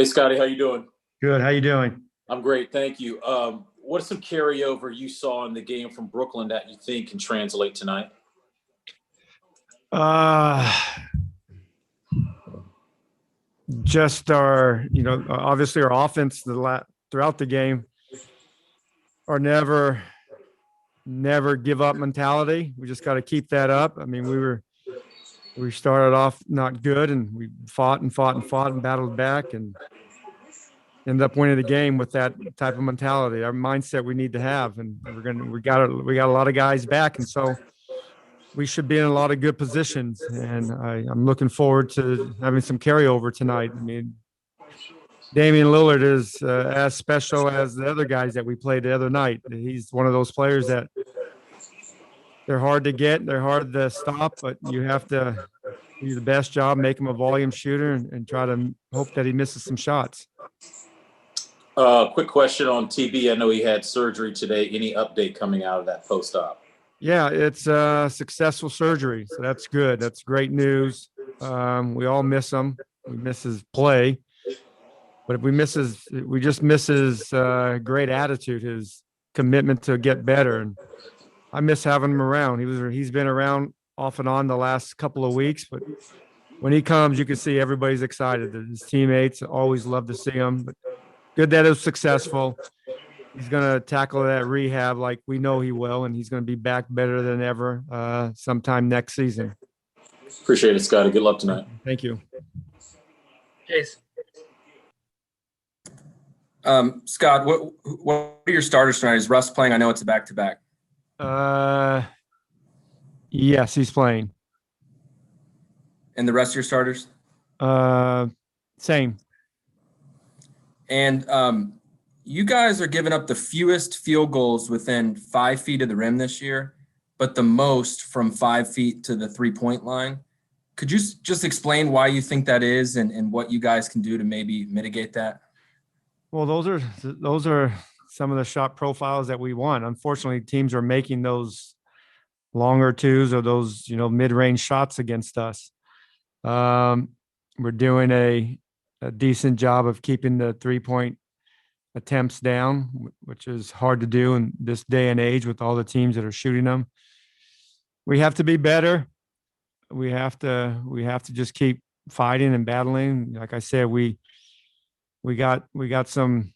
Hey Scotty, how you doing? Good. How you doing? I'm great, thank you. What's some carryover you saw in the game from Brooklyn that you think can translate tonight? Uh, just obviously our offense throughout the game, our never give up mentality. We just got to keep that up. I mean, we started off not good, and we fought and fought and fought and battled back, and ended up winning the game with that type of mentality. Our mindset we need to have, and we got a lot of guys back, and so we should be in a lot of good positions, and I'm looking forward to having some carryover tonight. I mean, Damian Lillard is as special as the other guys that we played the other night. He's one of those players that they're hard to get, they're hard to stop, but you have to do the best job, make him a volume shooter, and try to hope that he misses some shots. Quick question on TB. I know he had surgery today. Any update coming out of that post-op? Yeah, it's a successful surgery, so that's good. That's great news. We all miss him. We miss his play, but if we just miss his great attitude, his commitment to get better. And I miss having him around. He's been around off and on the last couple of weeks, but when he comes, you can see everybody's excited. His teammates always love to see him. But good that it was successful. He's going to tackle that rehab like we know he will, and he's going to be back better than ever sometime next season. Appreciate it, Scotty. Good luck tonight. Thank you. Chase. Scott, what are your starters tonight? Is Russ playing? I know it's a back-to-back. Yes, he's playing. And the rest of your starters? Same. And you guys are giving up the fewest field goals within 5 feet of the rim this year, but the most from 5 feet to the three-point line. Could you just explain why you think that is and what you guys can do to maybe mitigate that? Well, those are some of the shot profiles that we want. Unfortunately, teams are making those longer twos or those, mid-range shots against us. We're doing a decent job of keeping the three-point attempts down, which is hard to do in this day and age with all the teams that are shooting them. We have to be better. We have to just keep fighting and battling. Like I said, we got some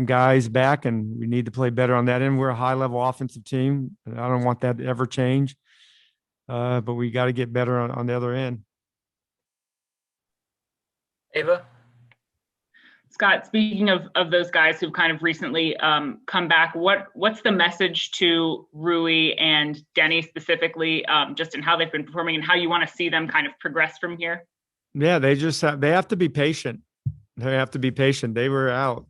guys back, and we need to play better on that end. We're a high-level offensive team, and I don't want that to ever change. But we got to get better on the other end. Ava? Scott, speaking of those guys who've kind of recently come back, what's the message to Rui and Denny specifically, just in how they've been performing and how you want to see them kind of progress from here? Yeah, they have to be patient. They have to be patient. They were out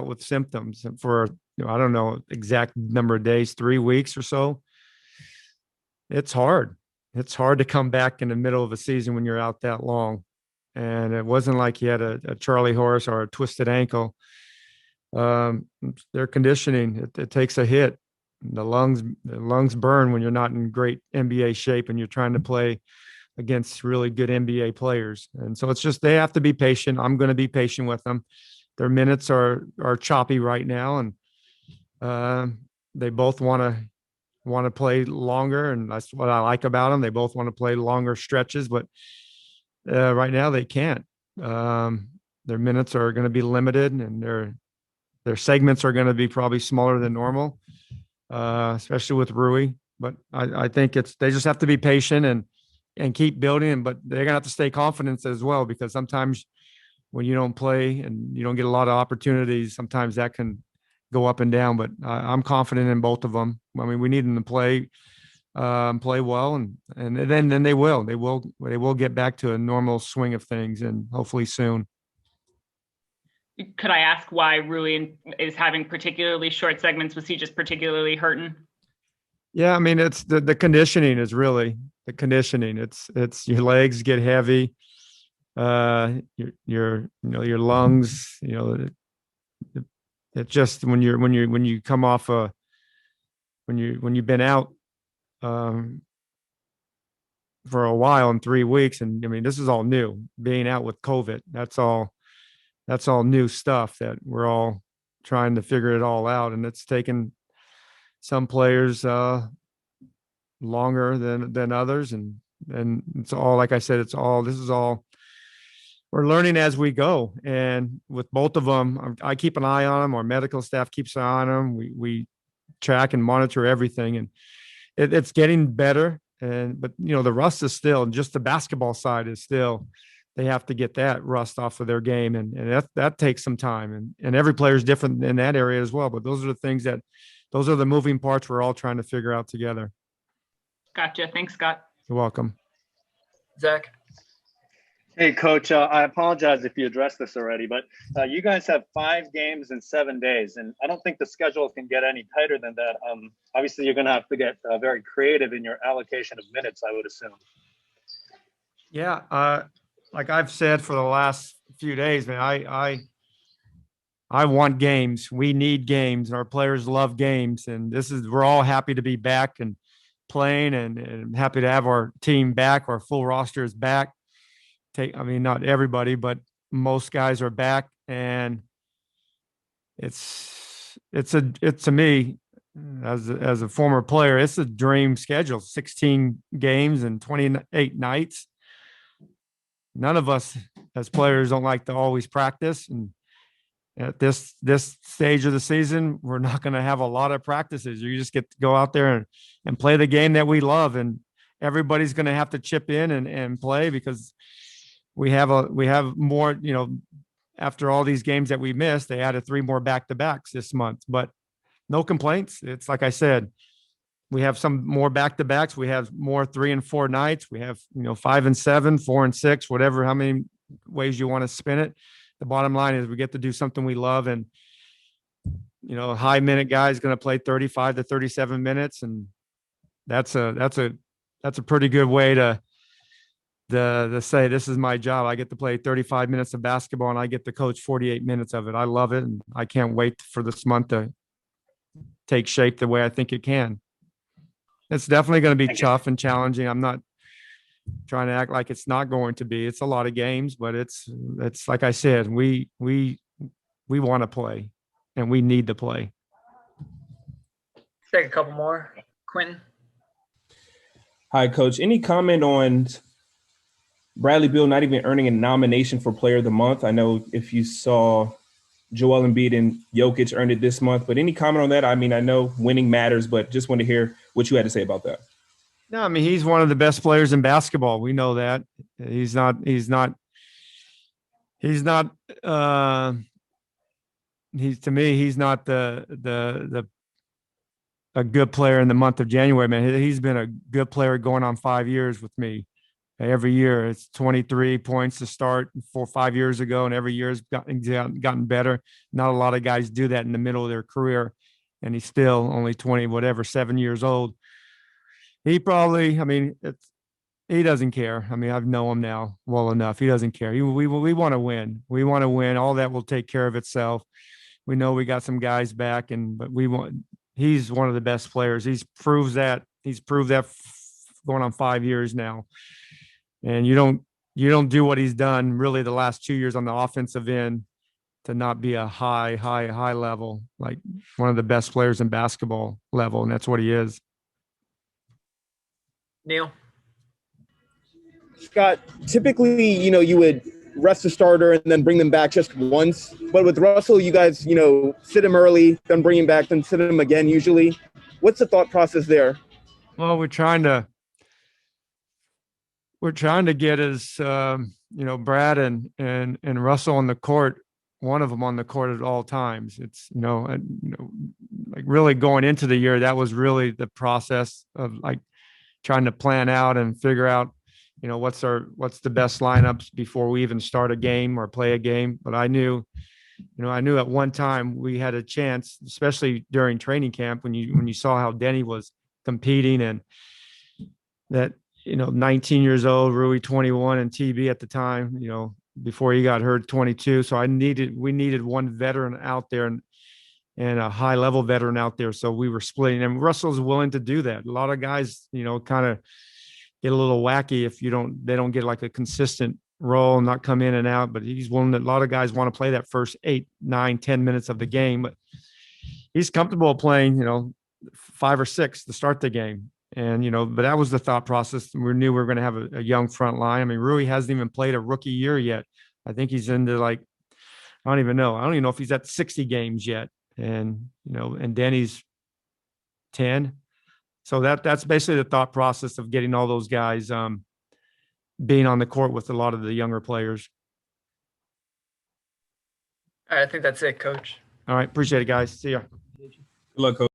with symptoms for, I don't know, exact number of days, 3 weeks or so. It's hard. It's hard to come back in the middle of a season when you're out that long. And it wasn't like he had a Charlie horse or a twisted ankle. Their conditioning, it takes a hit. The lungs burn when you're not in great NBA shape and you're trying to play against really good NBA players. And so it's just, they have to be patient. I'm going to be patient with them. Their minutes are choppy right now, and they both want to play longer, and that's what I like about them. They both want to play longer stretches, but right now they can't. Their minutes are going to be limited, and their segments are going to be probably smaller than normal, especially with Rui. But I think they just have to be patient and keep building, but they're gonna have to stay confident as well, because sometimes when you don't play and you don't get a lot of opportunities, sometimes that can go up and down. But I'm confident in both of them. I mean, we need them to play well, and then they will get back to a normal swing of things, and hopefully soon. Could I ask why Rui is having particularly short segments? Was he just particularly hurting? Yeah, I mean, it's the conditioning is really the conditioning. It's your legs get heavy, your lungs, it just when you come off when you've been out for a while in 3 weeks. And I mean, this is all new, being out with COVID. That's all new stuff that we're all trying to figure it all out. And it's taken some players longer than others. And it's all, like I said, this is all, we're learning as we go. And with both of them, I keep an eye on them. Our medical staff keeps an eye on them. We track and monitor everything, and it's getting better. But the rust is still, just the basketball side is still, they have to get that rust off of their game. And that takes some time, and every player is different in that area as well. But those are the moving parts we're all trying to figure out together. Gotcha. Thanks, Scott. You're welcome. Zach. Hey, Coach, I apologize if you addressed this already, but you guys have 5 games in 7 days, and I don't think the schedule can get any tighter than that. Obviously, you're going to have to get very creative in your allocation of minutes, I would assume. Yeah, like I've said for the last few days, man, I want games. We need games. Our players love games, and we're all happy to be back and playing, and happy to have our team back. Our full roster is back. Not everybody, but most guys are back, and it's to me, as a former player, it's a dream schedule. 16 games and 28 nights. None of us as players don't like to always practice, and at this stage of the season, we're not going to have a lot of practices. You just get to go out there and play the game that we love, and everybody's going to have to chip in and play, because we have more, after all these games that we missed, they added 3 more back-to-backs this month, but no complaints. It's like I said, we have some more back-to-backs. We have more 3 and 4 nights. We have, 5 and 7, 4 and 6, whatever, how many ways you want to spin it. The bottom line is we get to do something we love, and, a high minute guy is going to play 35 to 37 minutes. And that's a pretty good way to say, this is my job. I get to play 35 minutes of basketball, and I get to coach 48 minutes of it. I love it. And I can't wait for this month to take shape the way I think it can. It's definitely going to be tough and challenging. I'm not trying to act like it's not going to be. It's a lot of games, but it's like I said, we want to play, and we need to play. Take a couple more. Quentin. Hi, Coach. Any comment on Bradley Beal not even earning a nomination for Player of the Month? I know if you saw Joel Embiid and Jokic earned it this month, but any comment on that? I mean, I know winning matters, but just want to hear what you had to say about that. No, I mean, he's one of the best players in basketball. We know that. He's to me, he's not a good player in the month of January, man. He's been a good player going on 5 years with me. Every year it's 23 points to start 4 or 5 years ago, and every year has gotten better. Not a lot of guys do that in the middle of their career, and he's still only 7 years old. He probably, he doesn't care. I've known him now well enough. He doesn't care. We want to win. We want to win. All that will take care of itself. We know we got some guys back, but he's one of the best players. He's proved that going on 5 years now. And you don't do what he's done really the last 2 years on the offensive end to not be a high level, like one of the best players in basketball level. And that's what he is. Neil. Scott, typically, you would rest a starter and then bring them back just once. But with Russell, you guys, sit him early, then bring him back, then sit him again usually. What's the thought process there? Well, we're trying to get his, Brad and Russell on the court, one of them on the court at all times. It's, like really going into the year, that was really the process of like trying to plan out and figure out, what's the best lineups before we even start a game or play a game. But I knew at one time we had a chance, especially during training camp, when you saw how Denny was competing, and that, 19 years old, Rui 21, and TB at the time, before he got hurt, 22. So we needed one veteran out there and a high level veteran out there. So we were splitting, and Russell's willing to do that. A lot of guys, kind of get a little wacky if they don't get like a consistent role and not come in and out. But he's one that a lot of guys want to play that first 8, 9, 10 minutes of the game. But he's comfortable playing, 5 or 6 to start the game. And, but that was the thought process. We knew we were going to have a young front line. I mean, Rui hasn't even played a rookie year yet. I think he's into I don't even know if he's at 60 games yet. And, and Denny's 10. So that's basically the thought process of getting all those guys being on the court with a lot of the younger players. All right, I think that's it, Coach. All right. Appreciate it, guys. See ya. Good luck, Coach.